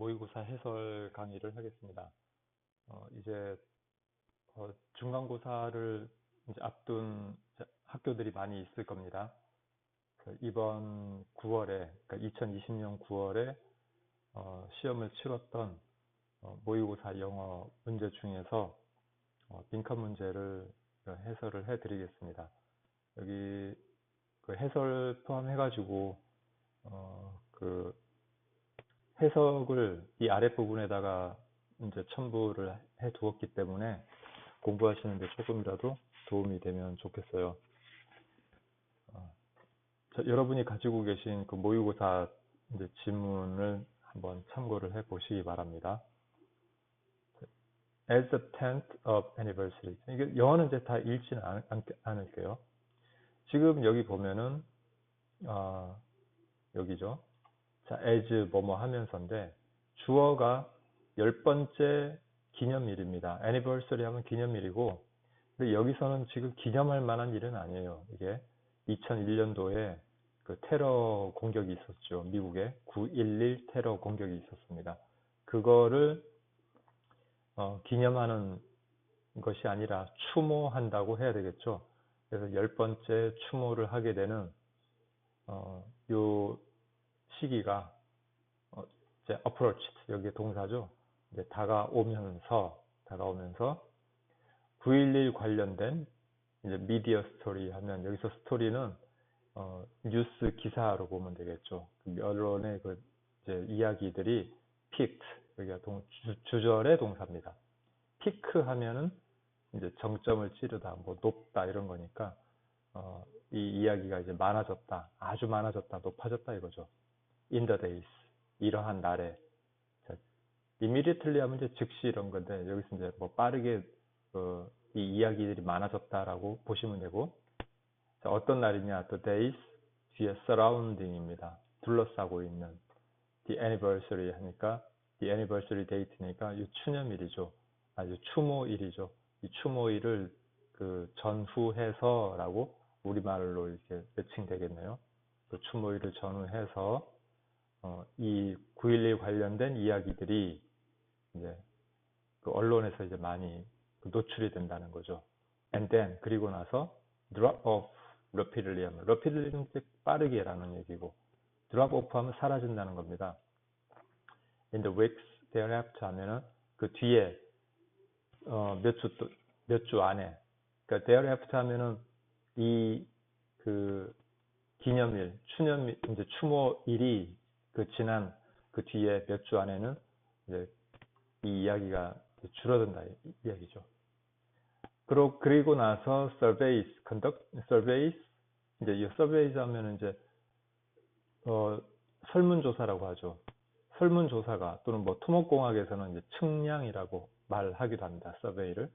모의고사 해설 강의를 하겠습니다. 이제 중간고사를 이제 앞둔 학교들이 많이 있을 겁니다. 이번 9월에, 그러니까 2020년 9월에 시험을 치렀던 모의고사 영어 문제 중에서 빈칸 문제를 해설을 해드리겠습니다. 여기 그 해설 포함해가지고 그 해석을 이 아랫부분에다가 이제 첨부를 해 두었기 때문에 공부하시는데 조금이라도 도움이 되면 좋겠어요. 여러분이 가지고 계신 그 모의고사 이제 지문을 한번 참고를 해 보시기 바랍니다. As the 10th of anniversary. 이게 영어는 이제 다 읽지는 않을게요. 지금 여기 보면은 여기죠. 자, as 뭐뭐 하면서인데 주어가 10번째 기념일입니다. anniversary 하면 기념일이고, 근데 여기서는 지금 기념할 만한 일은 아니에요. 이게 2001년도에 그 테러 공격이 있었죠. 미국에 9.11 테러 공격이 있었습니다. 그거를 기념하는 것이 아니라 추모한다고 해야 되겠죠. 그래서 10번째 추모를 하게 되는 요 시기가 이제 approached, 여기 동사죠. 이제 다가오면서 9.11 관련된 이제 미디어 스토리 하면, 여기서 스토리는 뉴스 기사로 보면 되겠죠. 언론의 그 이제 이야기들이 picked, 여기가 주절의 동사입니다. pick 하면은 이제 정점을 찌르다, 뭐 높다 이런 거니까 이 이야기가 이제 많아졌다, 아주 많아졌다, 높아졌다 이거죠. in the days, 이러한 날에. immediately 하면 이제 즉시 이런 건데, 여기서 이제 뭐 빠르게 이 이야기들이 많아졌다라고 보시면 되고, 자, 어떤 날이냐, the days 뒤에 surrounding입니다. 둘러싸고 있는. the anniversary 하니까 the anniversary date니까 이 추념일이죠. 아주 추모일이죠. 이 추모일을 그 전후해서라고 우리말로 이렇게 매칭되겠네요. 그 추모일을 전후해서 이 9.11 관련된 이야기들이 이제 그 언론에서 이제 많이 노출이 된다는 거죠. And then, 그리고 나서 drop off rapidly 하면, rapidly는 빠르게라는 얘기고, drop off 하면 사라진다는 겁니다. In the weeks thereafter 하면은 그 뒤에 몇 주 안에, 그러니까 thereafter 하면은 이 그 기념일, 추념일, 이제 추모일이 그 지난 그 뒤에 몇 주 안에는 이제 이 이야기가 줄어든다 이 이야기죠. 그리고 나서 surveys, conduct surveys, 이제 이 surveys 하면은 이제 설문조사라고 하죠. 설문조사가, 또는 뭐 토목공학에서는 이제 측량이라고 말하기도 합니다. survey를.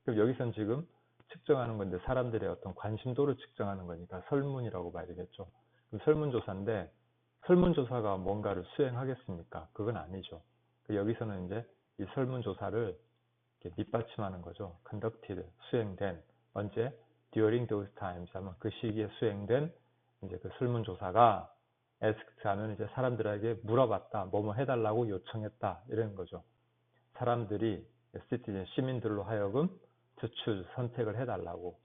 그럼 여기선 지금 측정하는 건데, 사람들의 어떤 관심도를 측정하는 거니까 설문이라고 봐야 되겠죠. 그럼 설문조사인데, 설문조사가 뭔가를 수행하겠습니까? 그건 아니죠. 여기서는 이제 이 설문조사를 이렇게 밑받침하는 거죠. conducted, 수행된. 언제? during those times 하면 그 시기에 수행된 이제 그 설문조사가, asked 하면 이제 사람들에게 물어봤다, 뭐뭐 해달라고 요청했다, 이런 거죠. 사람들이 citizen, 시민들로 하여금 to choose, 선택을 해달라고.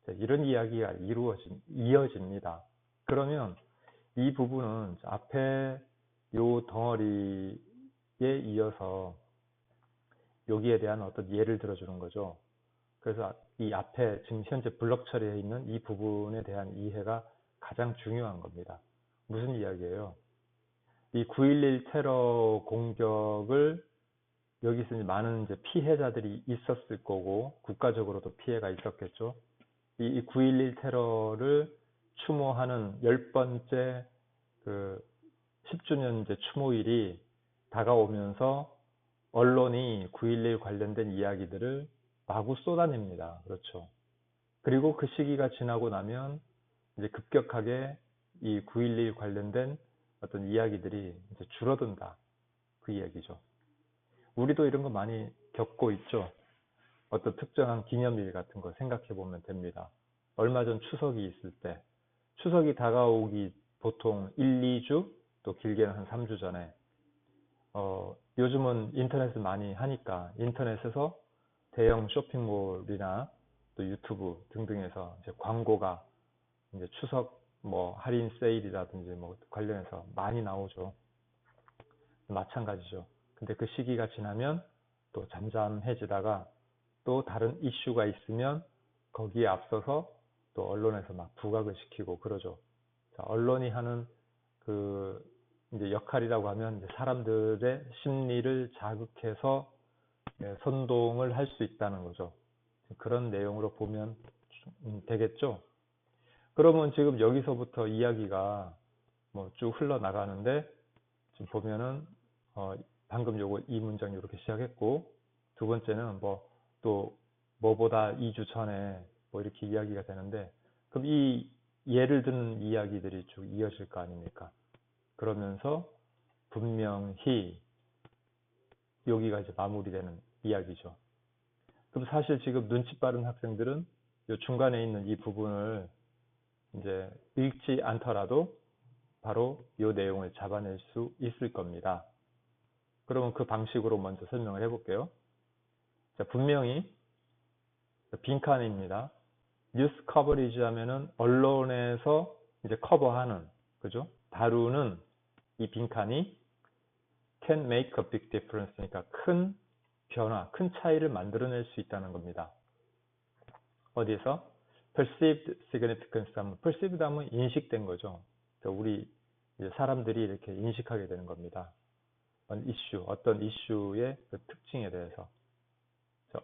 이런 이야기가 이어집니다. 그러면 이 부분은 앞에 요 덩어리에 이어서 여기에 대한 어떤 예를 들어주는 거죠. 그래서 이 앞에 지금 현재 블럭 처리해 있는 이 부분에 대한 이해가 가장 중요한 겁니다. 무슨 이야기예요? 이 9.11 테러 공격을, 여기서 많은 이제 피해자들이 있었을 거고, 국가적으로도 피해가 있었겠죠. 이 9.11 테러를 추모하는 10번째 그 10주년 이제 추모일이 다가오면서 언론이 9.11 관련된 이야기들을 마구 쏟아냅니다. 그렇죠. 그리고 그 시기가 지나고 나면 이제 급격하게 이 9.11 관련된 어떤 이야기들이 이제 줄어든다. 그 이야기죠. 우리도 이런 거 많이 겪고 있죠. 어떤 특정한 기념일 같은 거 생각해 보면 됩니다. 얼마 전 추석이 있을 때, 추석이 다가오기 보통 1, 2주, 또 길게는 한 3주 전에 요즘은 인터넷을 많이 하니까 인터넷에서 대형 쇼핑몰이나 또 유튜브 등등에서 이제 광고가 이제 추석 뭐 할인 세일이라든지 뭐 관련해서 많이 나오죠. 마찬가지죠. 근데 그 시기가 지나면 또 잠잠해지다가 또 다른 이슈가 있으면 거기에 앞서서 또 언론에서 막 부각을 시키고 그러죠. 자, 언론이 하는 그 이제 역할이라고 하면 이제 사람들의 심리를 자극해서 선동을 할 수 있다는 거죠. 그런 내용으로 보면 되겠죠. 그러면 지금 여기서부터 이야기가 뭐 쭉 흘러나가는데 지금 보면은 방금 요거 이 문장 이렇게 시작했고 두 번째는 뭐 또 뭐보다 2주 전에 뭐 이렇게 이야기가 되는데 그럼 이 예를 드는 이야기들이 쭉 이어질 거 아닙니까? 그러면서 분명히 여기가 이제 마무리되는 이야기죠. 그럼 사실 지금 눈치 빠른 학생들은 요 중간에 있는 이 부분을 이제 읽지 않더라도 바로 이 내용을 잡아낼 수 있을 겁니다. 그러면 그 방식으로 먼저 설명을 해볼게요. 자, 분명히 빈칸입니다. 뉴스 커버리지 하면은 언론에서 이제 커버하는, 그죠? 다루는 이 빈칸이 can make a big difference니까 큰 변화, 큰 차이를 만들어낼 수 있다는 겁니다. 어디에서? perceived significance 하면 perceived 하면 인식된 거죠. 우리 사람들이 이렇게 인식하게 되는 겁니다. 어떤 이슈의 그 특징에 대해서.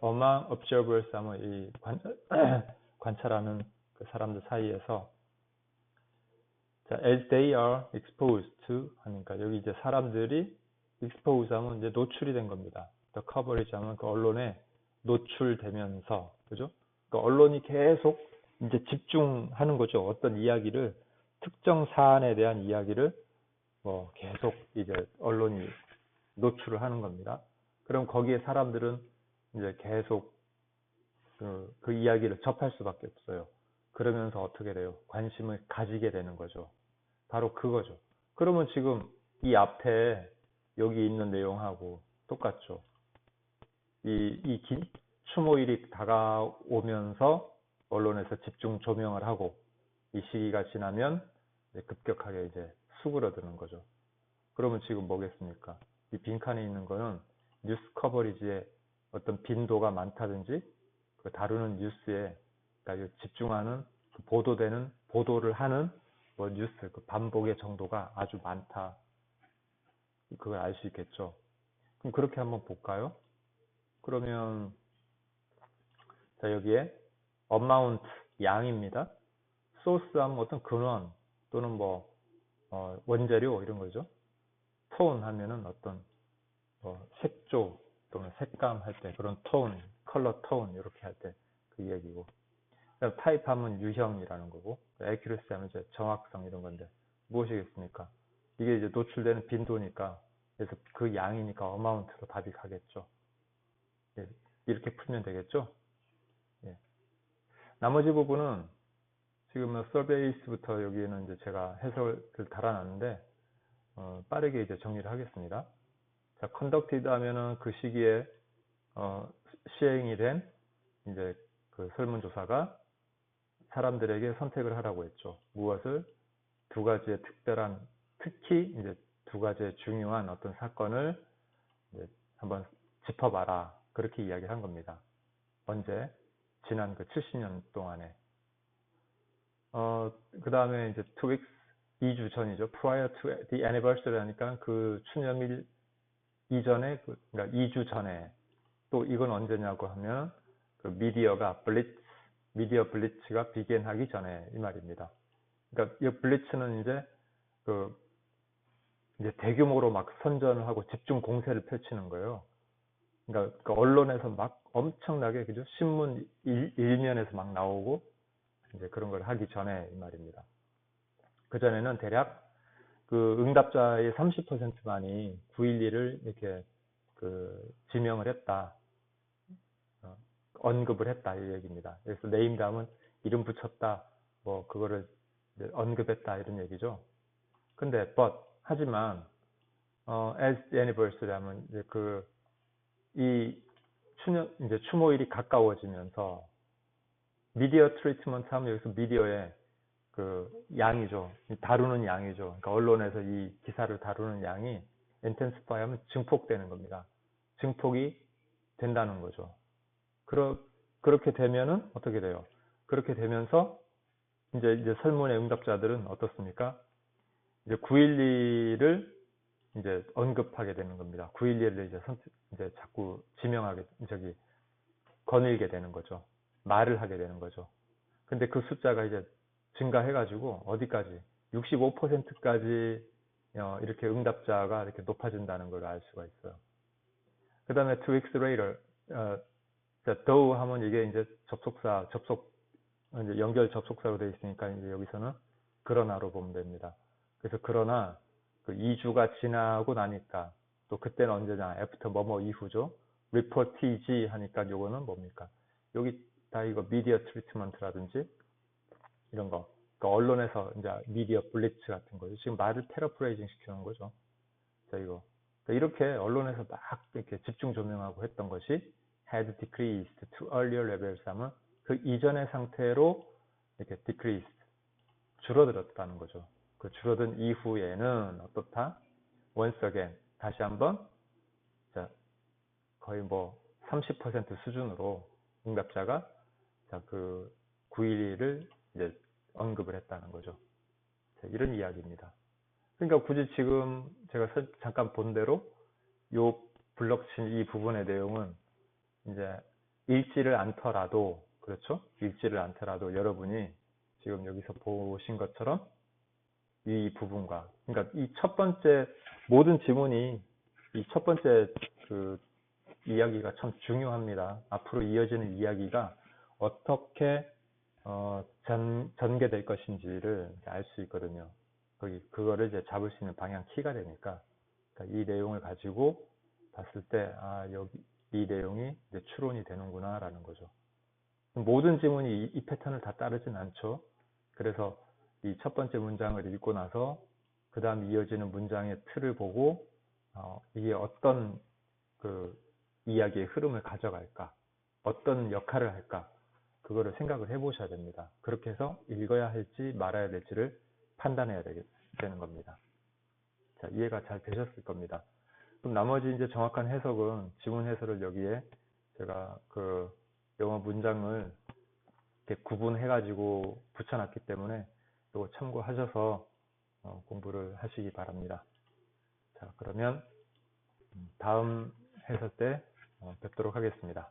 among observers 하면 이 관찰하는 그 사람들 사이에서 자, as they are exposed to 하니까 여기 이제 사람들이 expose 하면 이제 노출이 된 겁니다. the coverage 하면 그 언론에 노출되면서 그죠? 그 언론이 계속 이제 집중하는 거죠. 어떤 이야기를 특정 사안에 대한 이야기를 뭐 계속 이제 언론이 노출을 하는 겁니다. 그럼 거기에 사람들은 이제 계속 그 이야기를 접할 수밖에 없어요. 그러면서 어떻게 돼요? 관심을 가지게 되는 거죠. 바로 그거죠. 그러면 지금 이 앞에 여기 있는 내용하고 똑같죠. 이 추모일이 다가오면서 언론에서 집중 조명을 하고 이 시기가 지나면 급격하게 이제 수그러드는 거죠. 그러면 지금 뭐겠습니까? 이 빈칸에 있는 거는 뉴스 커버리지의 어떤 빈도가 많다든지 그 다루는 뉴스에 그러니까 집중하는 보도를 하는 뭐 뉴스 그 반복의 정도가 아주 많다. 그걸 알 수 있겠죠. 그럼 그렇게 한번 볼까요? 그러면 자 여기에 amount 양입니다. source 하면 어떤 근원 또는 뭐 원재료 이런 거죠. tone 하면은 어떤 뭐 색조 또는 색감 할 때 그런 tone, 컬러 톤 이렇게 할 때 그 이야기고 타입 하면 유형이라는 거고 accuracy 하면 이제 정확성 이런 건데 무엇이겠습니까? 이게 이제 노출되는 빈도니까 그래서 그 양이니까 amount로 답이 가겠죠. 예, 이렇게 풀면 되겠죠? 예. 나머지 부분은 지금 서베이스부터 여기에는 이제 제가 해석을 달아놨는데 빠르게 이제 정리를 하겠습니다. 자, conducted 하면은 그 시기에 시행이 된 이제 그 설문조사가 사람들에게 선택을 하라고 했죠. 무엇을? 두 가지의 특히 이제 두 가지의 중요한 어떤 사건을 이제 한번 짚어봐라. 그렇게 이야기를 한 겁니다. 언제? 지난 그 70년 동안에. 그 다음에 이제 2weeks, 2주 전이죠. prior to the anniversary 하니까 그 추념일 이전에, 그러니까 2주 전에. 또 이건 언제냐고 하면 그 미디어 블리츠가 비견하기 전에 이 말입니다. 그러니까 이 블리츠는 이제 대규모로 막 선전을 하고 집중 공세를 펼치는 거예요. 그러니까 그 언론에서 막 엄청나게 그죠? 신문 일면에서 막 나오고 이제 그런 걸 하기 전에 이 말입니다. 그 전에는 대략 그 응답자의 30%만이 9.11을 이렇게 그 지명을 했다, 언급을 했다 이 얘기입니다. 그래서 네임 다음은 이름 붙였다, 뭐 그거를 언급했다 이런 얘기죠. 근데 하지만 as the anniversary 하면 이제 이 이제 추모일이 가까워지면서 미디어 트리트먼트 하면 여기서 미디어의 양이죠. 다루는 양이죠. 그러니까 언론에서 이 기사를 다루는 양이 intensify 하면 증폭되는 겁니다. 증폭이 된다는 거죠. 그렇게 되면은 어떻게 돼요? 그렇게 되면서 이제 설문의 응답자들은 어떻습니까? 이제 9.11을 이제 언급하게 되는 겁니다. 9.11을 이제 자꾸 거닐게 되는 거죠. 말을 하게 되는 거죠. 근데 그 숫자가 이제 증가해가지고 어디까지? 65%까지 이렇게 응답자가 이렇게 높아진다는 걸 알 수가 있어요. 그 다음에 2 weeks later, though 하면 이게 이제 이제 연결 접속사로 되어 있으니까 이제 여기서는 그러나로 보면 됩니다. 그래서 그러나 2주가 지나고 나니까 또 그때는 언제냐? after 뭐뭐 이후죠. reportage 하니까 요거는 뭡니까? 여기 다 이거 미디어 트리트먼트라든지 이런 거. 그러니까 언론에서 이제 미디어 블리츠 같은 거죠. 지금 말을 패러프레이징 시키는 거죠. 자, 이거. 그러니까 이렇게 언론에서 막 이렇게 집중 조명하고 했던 것이 had decreased to earlier levels 하면 그 이전의 상태로 이렇게 decreased, 줄어들었다는 거죠. 그 줄어든 이후에는 어떻다? once again, 다시 한번, 자, 거의 뭐 30% 수준으로 응답자가 자, 9.11을 이제 언급을 했다는 거죠. 자, 이런 이야기입니다. 그러니까 굳이 지금 제가 잠깐 본 대로 요 블록체인 이 부분의 내용은 이제 읽지를 않더라도, 그렇죠? 읽지를 않더라도 여러분이 지금 여기서 보신 것처럼 이 부분과, 그러니까 이 첫 번째 모든 지문이 이 첫 번째 이야기가 참 중요합니다. 앞으로 이어지는 이야기가 어떻게 전개될 것인지를 알 수 있거든요. 그거를 이제 잡을 수 있는 방향 키가 되니까, 그러니까 이 내용을 가지고 봤을 때, 여기 이 내용이 이제 추론이 되는구나라는 거죠. 모든 지문이 이 패턴을 다 따르진 않죠. 그래서 이 첫 번째 문장을 읽고 나서 그 다음 이어지는 문장의 틀을 보고 이게 어떤 이야기의 흐름을 가져갈까, 어떤 역할을 할까, 그거를 생각을 해보셔야 됩니다. 그렇게 해서 읽어야 할지 말아야 될지를 판단해야 되는 겁니다. 자, 이해가 잘 되셨을 겁니다. 그럼 나머지 이제 정확한 해석은 지문 해설을 여기에 제가 영어 문장을 이렇게 구분해가지고 붙여놨기 때문에 이거 참고하셔서 공부를 하시기 바랍니다. 자, 그러면 다음 해설 때 뵙도록 하겠습니다.